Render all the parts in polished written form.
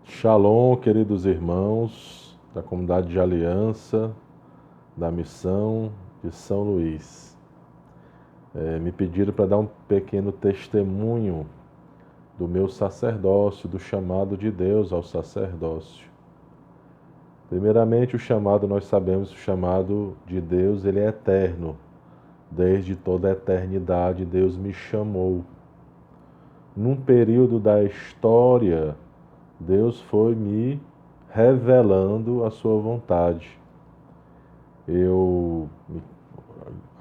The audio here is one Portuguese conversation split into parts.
Shalom, queridos irmãos da comunidade de aliança da missão de São Luís. Me pediram para dar um pequeno testemunho do meu sacerdócio, do chamado de Deus ao sacerdócio. Primeiramente, o chamado, nós sabemos, o chamado de Deus, ele é eterno. Desde toda a eternidade, Deus me chamou. Num período da história, Deus foi me revelando a sua vontade.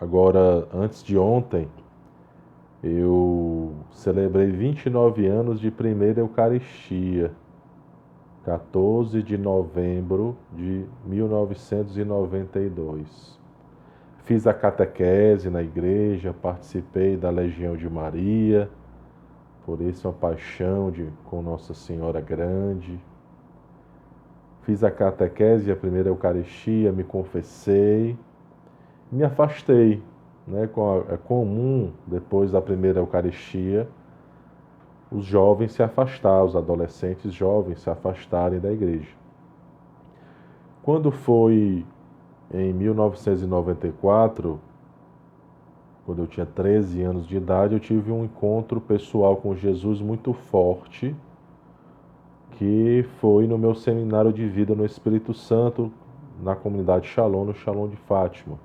Agora, antes de ontem, eu celebrei 29 anos de primeira Eucaristia, 14 de novembro de 1992. Fiz a catequese na igreja, participei da Legião de Maria, por isso uma paixão com Nossa Senhora Grande. Fiz a catequese, a primeira Eucaristia, me confessei, me afastei. É comum, depois da primeira Eucaristia, os jovens se afastar, os adolescentes jovens se afastarem da igreja. Quando foi em 1994, quando eu tinha 13 anos de idade, eu tive um encontro pessoal com Jesus muito forte, que foi no meu seminário de vida no Espírito Santo, na comunidade Shalom, no Shalom de Fátima.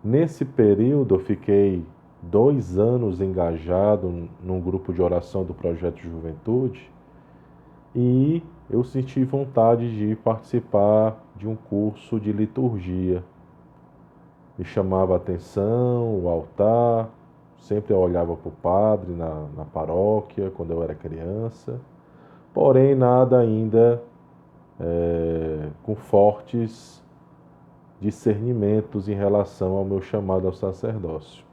Nesse período, eu fiquei 2 anos engajado num grupo de oração do Projeto Juventude e eu senti vontade de participar de um curso de liturgia. Me chamava a atenção o altar, sempre eu olhava para o padre na paróquia, quando eu era criança, porém nada ainda com fortes discernimentos em relação ao meu chamado ao sacerdócio.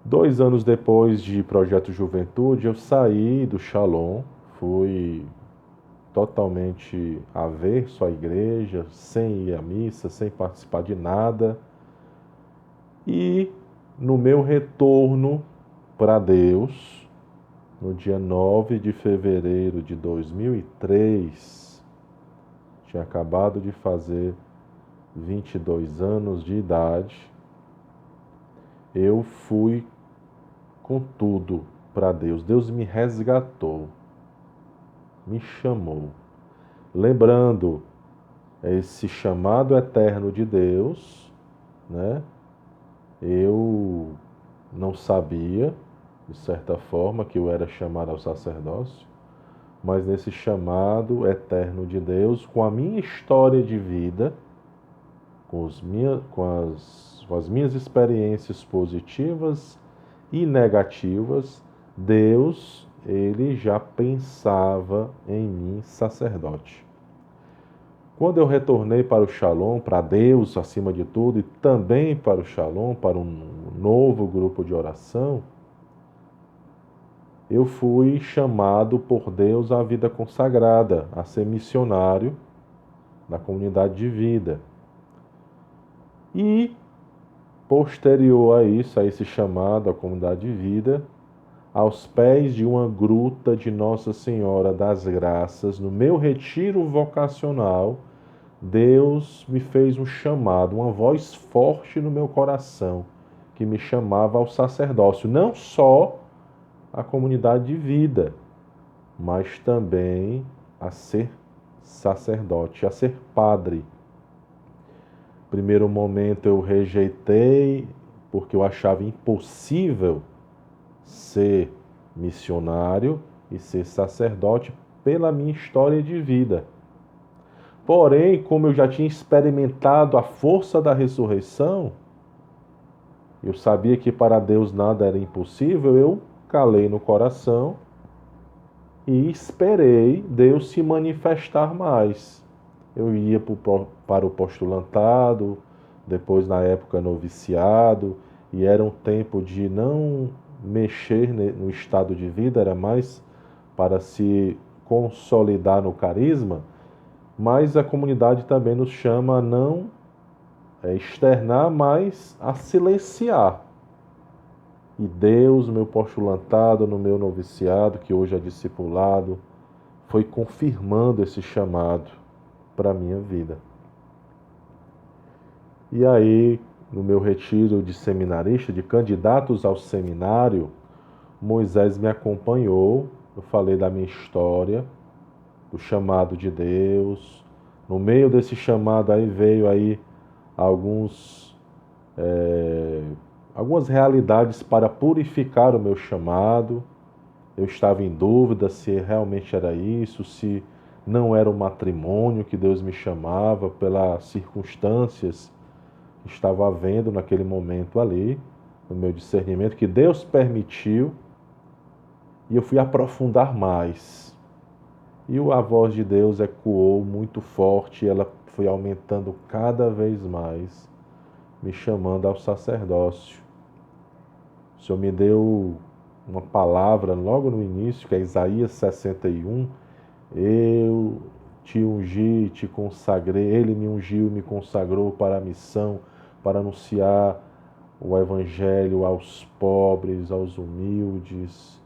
2 anos depois de Projeto Juventude, eu saí do Shalom, fui totalmente avesso à igreja, sem ir à missa, sem participar de nada. E no meu retorno para Deus, no dia 9 de fevereiro de 2003, tinha acabado de fazer 22 anos de idade, eu fui com tudo para Deus. Deus me resgatou, me chamou. Lembrando esse chamado eterno de Deus, né? Eu não sabia, de certa forma, que eu era chamado ao sacerdócio, mas nesse chamado eterno de Deus, com a minha história de vida, com as minhas experiências positivas e negativas, Deus, ele já pensava em mim sacerdote. Quando eu retornei para o Shalom, para Deus acima de tudo, e também para o Shalom, para um novo grupo de oração, eu fui chamado por Deus à vida consagrada, a ser missionário da comunidade de vida. E, posterior a isso, a esse chamado à comunidade de vida, aos pés de uma gruta de Nossa Senhora das Graças, no meu retiro vocacional, Deus me fez um chamado, uma voz forte no meu coração, que me chamava ao sacerdócio, não só à comunidade de vida, mas também a ser sacerdote, a ser padre. Primeiro momento eu rejeitei, porque eu achava impossível ser missionário e ser sacerdote pela minha história de vida. Porém, como eu já tinha experimentado a força da ressurreição, eu sabia que para Deus nada era impossível, eu calei no coração e esperei Deus se manifestar mais. Eu ia para o postulantado, depois na época noviciado, e era um tempo de não mexer no estado de vida, era mais para se consolidar no carisma, mas a comunidade também nos chama a não externar, mas a silenciar. E Deus, no meu postulantado, no meu noviciado, que hoje é discipulado, foi confirmando esse chamado para a minha vida. E aí, no meu retiro de seminarista, de candidatos ao seminário, Moisés me acompanhou, eu falei da minha história, do chamado de Deus. No meio desse chamado aí veio aí algumas realidades para purificar o meu chamado. Eu estava em dúvida se realmente era isso, se não era o matrimônio que Deus me chamava, pelas circunstâncias que estava havendo naquele momento ali, no meu discernimento, que Deus permitiu, e eu fui aprofundar mais. E a voz de Deus ecoou muito forte, ela foi aumentando cada vez mais, me chamando ao sacerdócio. O Senhor me deu uma palavra logo no início, que é Isaías 61, eu te ungi, te consagrei, ele me ungiu e me consagrou para a missão, para anunciar o evangelho aos pobres, aos humildes,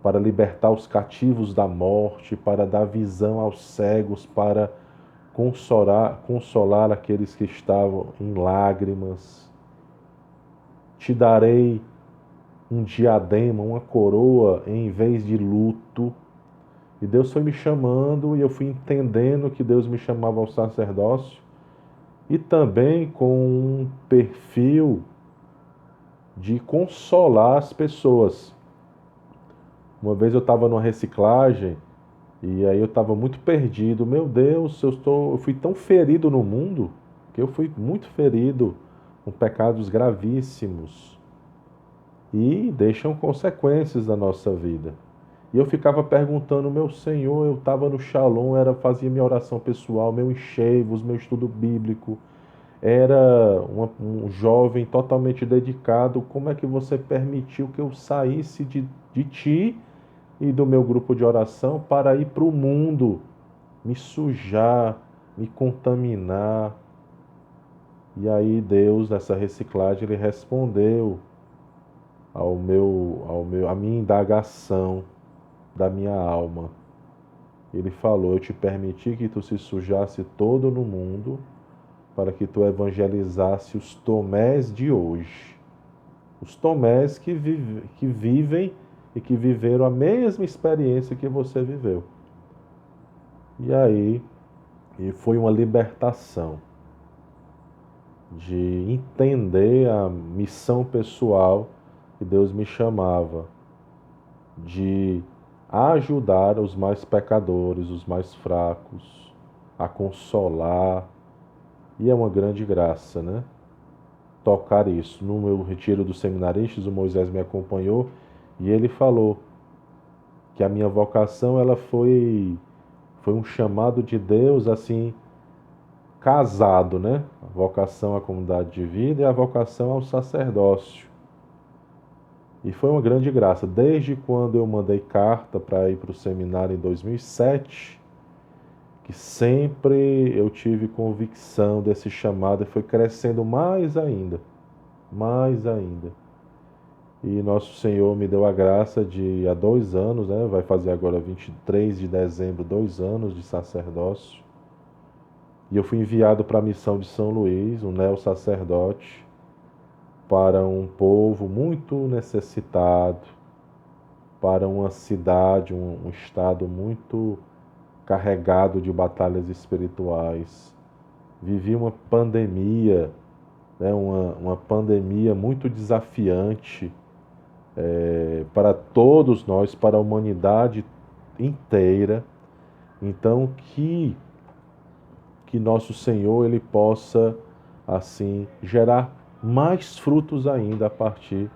para libertar os cativos da morte, para dar visão aos cegos, para consolar aqueles que estavam em lágrimas. Te darei um diadema, uma coroa em vez de luto. E Deus foi me chamando e eu fui entendendo que Deus me chamava ao sacerdócio e também com um perfil de consolar as pessoas. Uma vez eu estava numa reciclagem e aí eu estava muito perdido. Meu Deus, eu fui tão ferido no mundo, que eu fui muito ferido com pecados gravíssimos e deixam consequências na nossa vida. E eu ficava perguntando, meu Senhor, eu estava no Shalom, fazia minha oração pessoal, meu enxergo, meu estudo bíblico, era um jovem totalmente dedicado. Como é que você permitiu que eu saísse de ti e do meu grupo de oração para ir para o mundo, me sujar, me contaminar? E aí Deus, nessa reciclagem, ele respondeu à minha indagação da minha alma. Ele falou, eu te permiti que tu se sujasse todo no mundo para que tu evangelizasse os Tomés de hoje. Os Tomés que vivem e que viveram a mesma experiência que você viveu. E aí, foi uma libertação de entender a missão pessoal que Deus me chamava, de ajudar os mais pecadores, os mais fracos, a consolar. E é uma grande graça, né? Tocar isso. No meu retiro dos seminaristas, o Moisés me acompanhou e ele falou que a minha vocação ela foi um chamado de Deus assim, casado, né? A vocação à comunidade de vida e a vocação ao sacerdócio. E foi uma grande graça. Desde quando eu mandei carta para ir para o seminário em 2007, que sempre eu tive convicção desse chamado e foi crescendo mais ainda, mais ainda. E nosso Senhor me deu a graça de, há 2 anos, né, vai fazer agora 23 de dezembro, 2 anos de sacerdócio. E eu fui enviado para a missão de São Luís, um neo-sacerdote, para um povo muito necessitado, para uma cidade, um estado muito carregado de batalhas espirituais. Vivi uma pandemia, né, uma pandemia muito desafiante para todos nós, para a humanidade inteira. Então, que nosso Senhor ele possa assim gerar mais frutos ainda a partir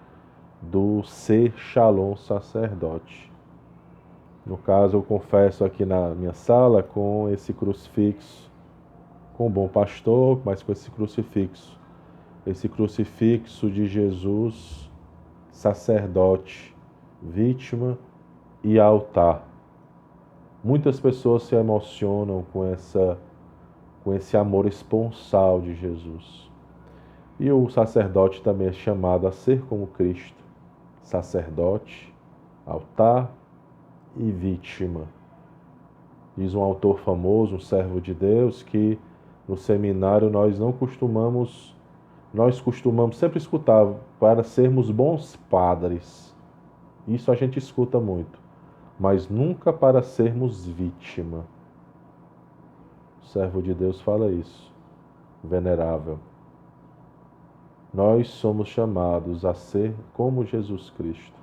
do ser Shalom sacerdote. No caso, eu confesso aqui na minha sala com esse crucifixo, com o bom pastor, mas com esse crucifixo de Jesus, sacerdote, vítima e altar. Muitas pessoas se emocionam com esse amor esponsal de Jesus. E o sacerdote também é chamado a ser como Cristo, sacerdote, altar e vítima. Diz um autor famoso, um servo de Deus, que no seminário nós costumamos sempre escutar para sermos bons padres. Isso a gente escuta muito, mas nunca para sermos vítima. O servo de Deus fala isso, venerável. Nós somos chamados a ser como Jesus Cristo.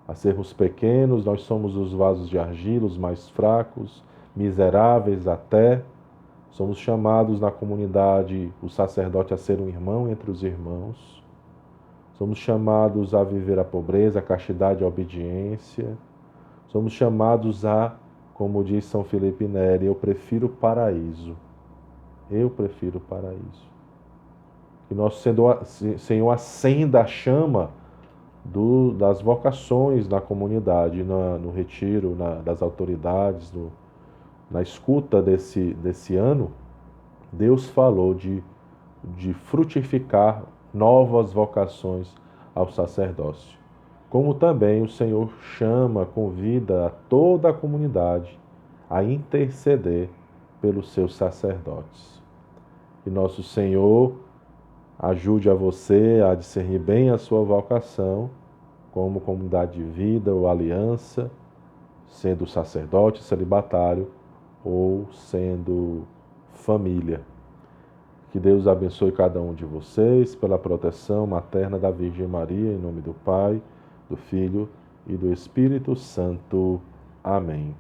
A sermos pequenos, nós somos os vasos de argila, os mais fracos, miseráveis até. Somos chamados na comunidade, o sacerdote, a ser um irmão entre os irmãos. Somos chamados a viver a pobreza, a castidade, a obediência. Somos chamados a, como diz São Felipe Neri, eu prefiro o paraíso. Eu prefiro o paraíso. Que nosso Senhor acenda a chama das vocações na comunidade, no retiro, das autoridades, na escuta desse ano. Deus falou de frutificar novas vocações ao sacerdócio. Como também o Senhor chama, convida a toda a comunidade a interceder pelos seus sacerdotes. Que nosso Senhor ajude a você a discernir bem a sua vocação como comunidade de vida ou aliança, sendo sacerdote, celibatário ou sendo família. Que Deus abençoe cada um de vocês pela proteção materna da Virgem Maria, em nome do Pai, do Filho e do Espírito Santo. Amém.